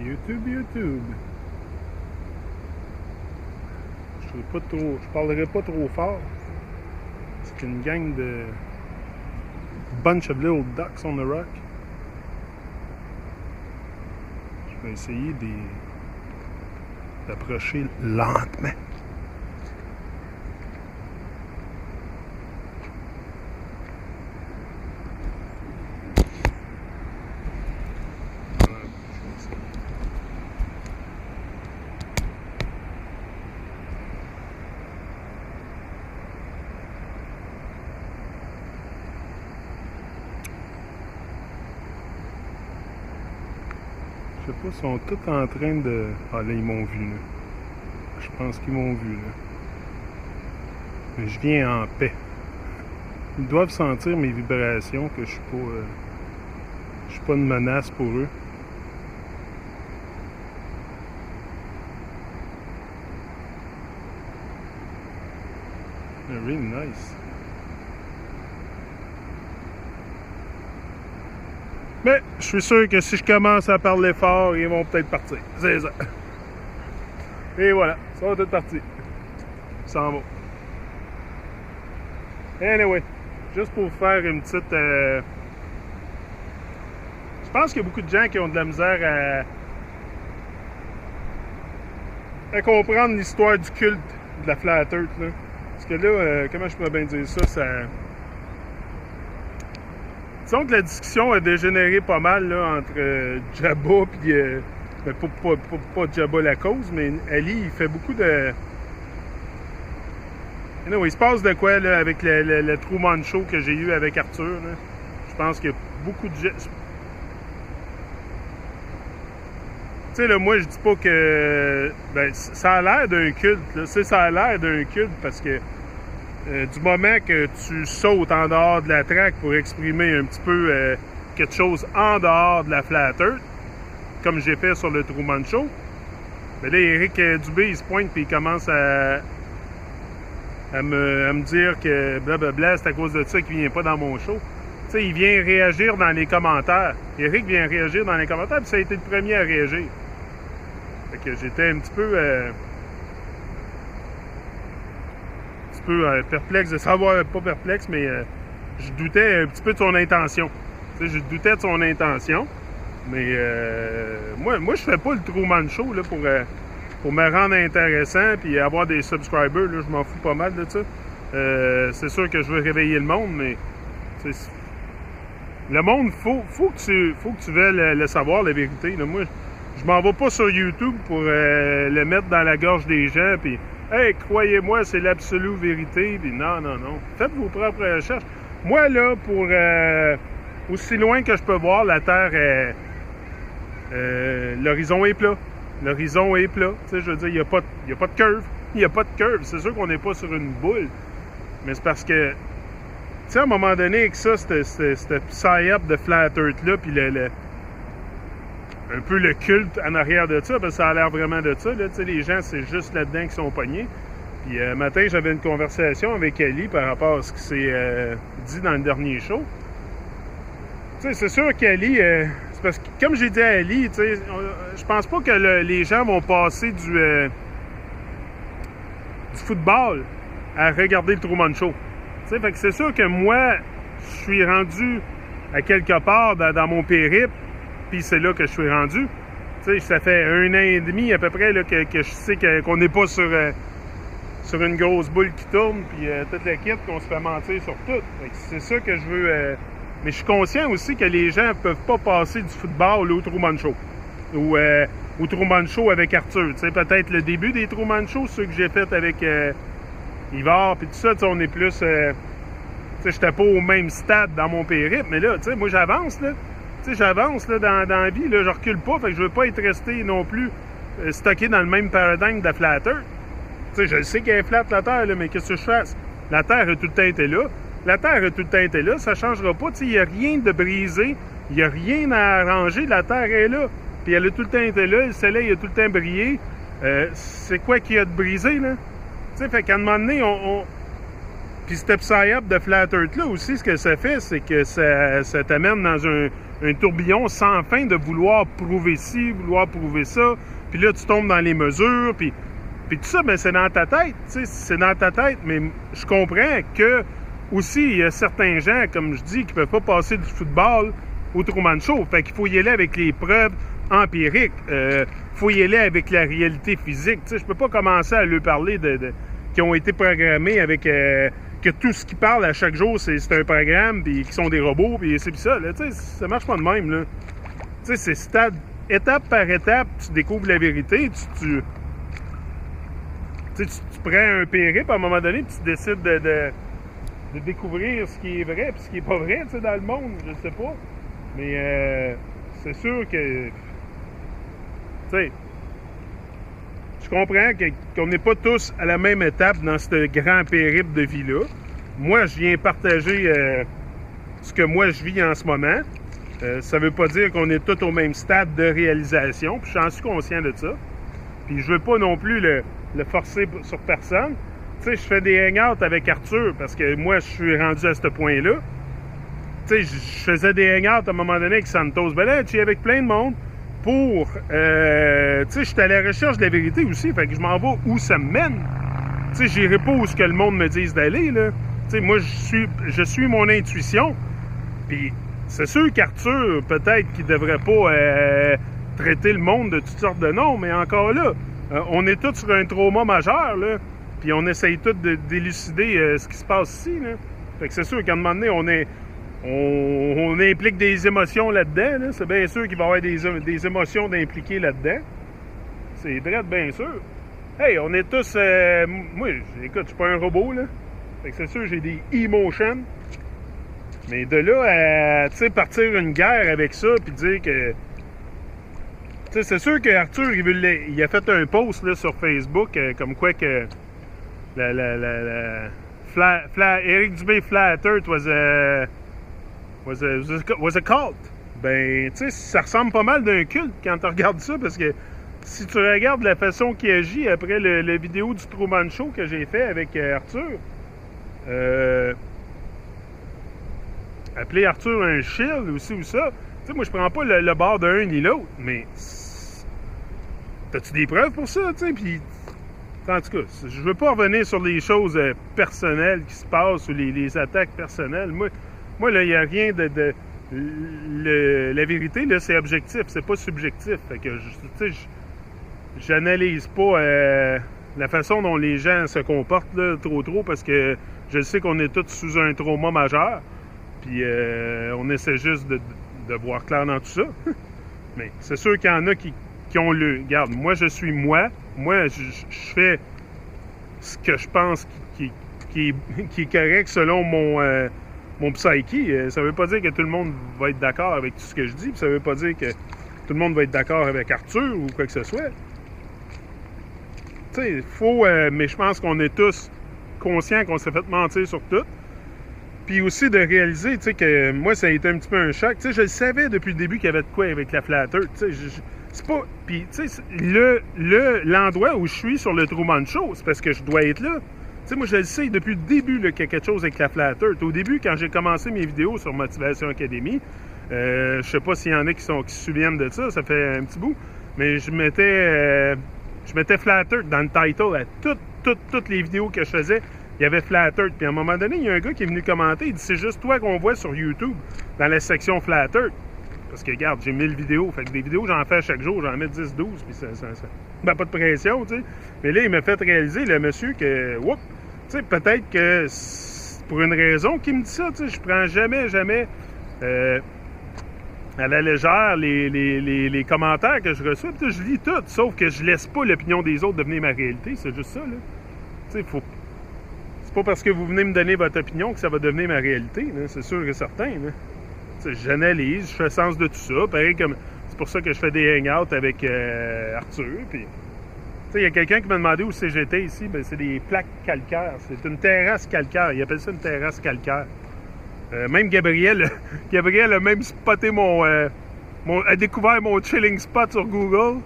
YouTube. Je parlerai pas trop fort. C'est une gang de bunch of little ducks on the rock. Je vais essayer d'approcher lentement. Je sais pas, ils sont tous en train de... Ah là, ils m'ont vu, là. Je pense qu'ils m'ont vu, là. Mais je viens en paix. Ils doivent sentir mes vibrations, que je suis pas une menace pour eux. Very nice. Mais je suis sûr que si je commence à parler fort, ils vont peut-être partir. C'est ça. Et voilà, ça va être parti. Ça s'en va. Anyway, juste pour faire une petite... Je pense qu'il y a beaucoup de gens qui ont de la misère à comprendre l'histoire du culte de la Flat Earth, là. Parce que là, comment je pourrais bien dire ça, disons que la discussion a dégénéré pas mal là, entre Jabba puis... pas Jabba la cause, mais Ali, il fait beaucoup de... Non, il se passe de quoi là, avec le Truman Show que j'ai eu avec Arthur. Là. Je pense qu'il y a beaucoup de gens... Tu sais, là, moi, je dis pas que... Ben, ça a l'air d'un culte. Là. Ça a l'air d'un culte parce que du moment que tu sautes en dehors de la traque pour exprimer un petit peu quelque chose en dehors de la Flat Earth, comme j'ai fait sur le Truman Show, ben là, Éric Dubé, il se pointe et il commence à me dire que blablabla, c'est à cause de ça qu'il vient pas dans mon show. Tu sais, il vient réagir dans les commentaires. Éric vient réagir dans les commentaires, puis ça a été le premier à réagir. Fait que j'étais un petit peu perplexe de savoir, pas perplexe, mais je doutais un petit peu de son intention. Tu sais, je doutais de son intention, mais moi je fais pas le Truman Show là, pour me rendre intéressant puis avoir des subscribers, là, je m'en fous pas mal de ça. C'est sûr que je veux réveiller le monde, mais le monde, faut que tu veuilles le savoir, la vérité. Là. Moi, je m'en vais pas sur YouTube pour le mettre dans la gorge des gens, puis hey, croyez-moi, c'est l'absolue vérité, puis non. Faites vos propres recherches. Moi, là, pour aussi loin que je peux voir, la Terre est... l'horizon est plat. L'horizon est plat. Tu sais, je veux dire, il n'y a pas de curve. Il n'y a pas de curve. C'est sûr qu'on n'est pas sur une boule. Mais c'est parce que, tu sais, à un moment donné, avec ça, cette psy-up de Flat Earth-là, puis un peu le culte en arrière de ça, parce que ça a l'air vraiment de ça. Là, tu sais, les gens, c'est juste là-dedans qui sont pognés. Puis, matin, j'avais une conversation avec Ali par rapport à ce qui s'est dit dans le dernier show. Tu sais, c'est sûr qu'Ali... c'est parce que, comme j'ai dit à Ali, tu sais, je pense pas que les gens vont passer du football à regarder le Truman Show. Tu sais, fait que c'est sûr que moi, je suis rendu à quelque part dans mon périple, puis c'est là que je suis rendu. Tu sais, ça fait 1 an et demi à peu près là, que je sais qu'on n'est pas sur une grosse boule qui tourne, puis toute la kit, qu'on se fait mentir sur tout. C'est ça que je veux... Mais je suis conscient aussi que les gens ne peuvent pas passer du football au Truman Show. Ou au Truman Show avec Arthur. Tu sais, peut-être le début des Truman Show, ceux que j'ai fait avec Yvar, puis tout ça, tu sais, on est plus... tu sais, j'étais pas au même stade dans mon périple, mais là, tu sais, moi, j'avance, là. Tu sais, j'avance, là, dans la vie, là, je recule pas, fait que je veux pas être resté non plus stocké dans le même paradigme de la Flat Earth. Tu sais, je sais qu'elle est flat, la Terre, là, mais qu'est-ce que je fasse? La Terre a tout le temps été là. La Terre a tout le temps été là, ça ne changera pas. Il n'y a rien de brisé, il n'y a rien à arranger, la Terre est là. Puis elle a tout le temps été là, le soleil a tout le temps brillé. C'est quoi qu'il y a de brisé, là? Tu sais, fait qu'à un moment donné, Puis cette psy-up de Flat Earth-là aussi, ce que ça fait, c'est que ça t'amène dans un tourbillon sans fin de vouloir prouver ci, vouloir prouver ça. Puis là, tu tombes dans les mesures. Puis tout ça, ben, c'est dans ta tête. C'est dans ta tête. Mais je comprends que aussi, il y a certains gens, comme je dis, qui ne peuvent pas passer du football au Truman Show. Fait qu'il faut y aller avec les preuves empiriques. Faut y aller avec la réalité physique. Je peux pas commencer à leur parler qui ont été programmés avec que tout ce qu'ils parlent à chaque jour, c'est un programme, puis qui sont des robots, puis c'est ça. Là, ça marche pas de même. Là. C'est étape par étape, tu découvres la vérité. Tu prends un périple à un moment donné, puis tu décides de découvrir ce qui est vrai et ce qui est pas vrai dans le monde. Je sais pas. Mais c'est sûr que... Je comprends qu'on n'est pas tous à la même étape dans ce grand périple de vie-là. Moi, je viens partager ce que moi je vis en ce moment. Ça ne veut pas dire qu'on est tous au même stade de réalisation, puis j'en suis conscient de ça. Puis je veux pas non plus le forcer sur personne. Je fais des hangouts avec Arthur, parce que moi, je suis rendu à ce point-là. Je faisais des hangouts à un moment donné avec Santos Belletti, avec plein de monde. Pour, j'étais à la recherche de la vérité aussi, fait que je m'en vais où ça me mène. J'irai pas où ce que le monde me dise d'aller, là. Moi, je suis mon intuition. Puis, c'est sûr qu'Arthur, peut-être qu'il devrait pas traiter le monde de toutes sortes de noms, mais encore là, on est tous sur un trauma majeur, là. Puis, on essaye tous d'élucider ce qui se passe ici, là. Fait que c'est sûr qu'à un moment donné, on implique des émotions là-dedans. Là. C'est bien sûr qu'il va y avoir des émotions d'impliquer là-dedans. C'est vrai, bien sûr. Hey, on est tous... moi, écoute, je suis pas un robot, là. Fait que c'est sûr, j'ai des emotions. Mais de là à, partir une guerre avec ça, puis dire que... c'est sûr qu'Arthur, il a fait un post là, sur Facebook, comme quoi que... Éric Dubé Flat Earth was a cult. Ben, ça ressemble pas mal d'un culte quand tu regardes ça, parce que si tu regardes la façon qu'il agit après la vidéo du Truman Show que j'ai fait avec Arthur, appeler Arthur un shield aussi ou ça, moi je prends pas le bord d'un ni l'autre, mais t'as-tu des preuves pour ça, puis en tout cas, je veux pas revenir sur les choses personnelles qui se passent ou les attaques personnelles. Moi, là, il n'y a rien la vérité, là, c'est objectif, c'est pas subjectif. Fait que, j'analyse pas la façon dont les gens se comportent, là, trop, parce que je sais qu'on est tous sous un trauma majeur. Puis, on essaie juste de voir clair dans tout ça. Mais c'est sûr qu'il y en a qui ont le... Regarde, moi, je suis moi. Moi, je fais ce que je pense qui est correct selon mon psyché. Ça veut pas dire que tout le monde va être d'accord avec tout ce que je dis, puis ça veut pas dire que tout le monde va être d'accord avec Arthur ou quoi que ce soit. Tu sais, il faut... mais je pense qu'on est tous conscients qu'on s'est fait mentir sur tout. Puis aussi de réaliser, tu sais, que moi, ça a été un petit peu un choc. Tu sais, je le savais depuis le début qu'il y avait de quoi avec la Flat Earth. Tu sais, c'est pas... Puis, tu sais, l'endroit où je suis sur le Truman Show, c'est parce que je dois être là. Tu sais, moi, je le sais depuis le début qu'il y a quelque chose avec la Flat Earth. Au début, quand j'ai commencé mes vidéos sur Motivation Academy, je sais pas s'il y en a qui se souviennent de ça, ça fait un petit bout, mais je mettais Flat Earth dans le title à toutes les vidéos que je faisais. Il y avait Flat Earth. Puis à un moment donné, il y a un gars qui est venu commenter. Il dit, c'est juste toi qu'on voit sur YouTube, dans la section Flat Earth. Parce que, regarde, j'ai 1000 vidéos. Fait que des vidéos, j'en fais chaque jour. J'en mets 10, 12. Puis ça ben, pas de pression, tu sais. Mais là, il m'a fait réaliser, le monsieur, que, tu sais, peut-être que c'est pour une raison qu'il me dit ça, tu sais. Je prends jamais à la légère les commentaires que je reçois. Puis je lis tout. Sauf que je laisse pas l'opinion des autres devenir ma réalité. C'est juste ça, là. Tu sais, faut... C'est pas parce que vous venez me donner votre opinion que ça va devenir ma réalité, là. C'est sûr et certain, là. J'analyse, je fais sens de tout ça. Pareil comme c'est pour ça que je fais des hangouts avec Arthur. Puis, il y a quelqu'un qui m'a demandé où j'étais ici. Ben, c'est des plaques calcaires. C'est une terrasse calcaire. Il appelle ça une terrasse calcaire. Même Gabriel a même spoté a découvert mon chilling spot sur Google.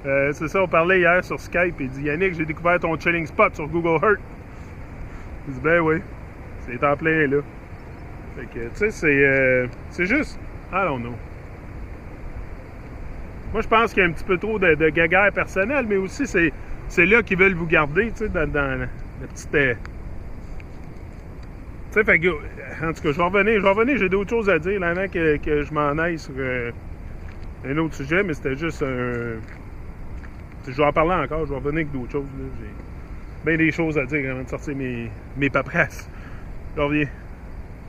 C'est ça, on parlait hier sur Skype. Il dit, Yannick, j'ai découvert ton chilling spot sur Google Earth. Je dis, ben oui, c'est en plein là. Fait que, tu sais, c'est juste... I don't know. Moi, je pense qu'il y a un petit peu trop de guéguerre personnelle, mais aussi, c'est là qu'ils veulent vous garder, tu sais, dans la petite... tu sais, fait que... En tout cas, je vais revenir, j'ai d'autres choses à dire, là, avant que je m'en aille sur un autre sujet, mais c'était juste un... Je vais en parler encore, je vais revenir avec d'autres choses, là. J'ai bien des choses à dire avant de sortir mes paperasses. Je reviens.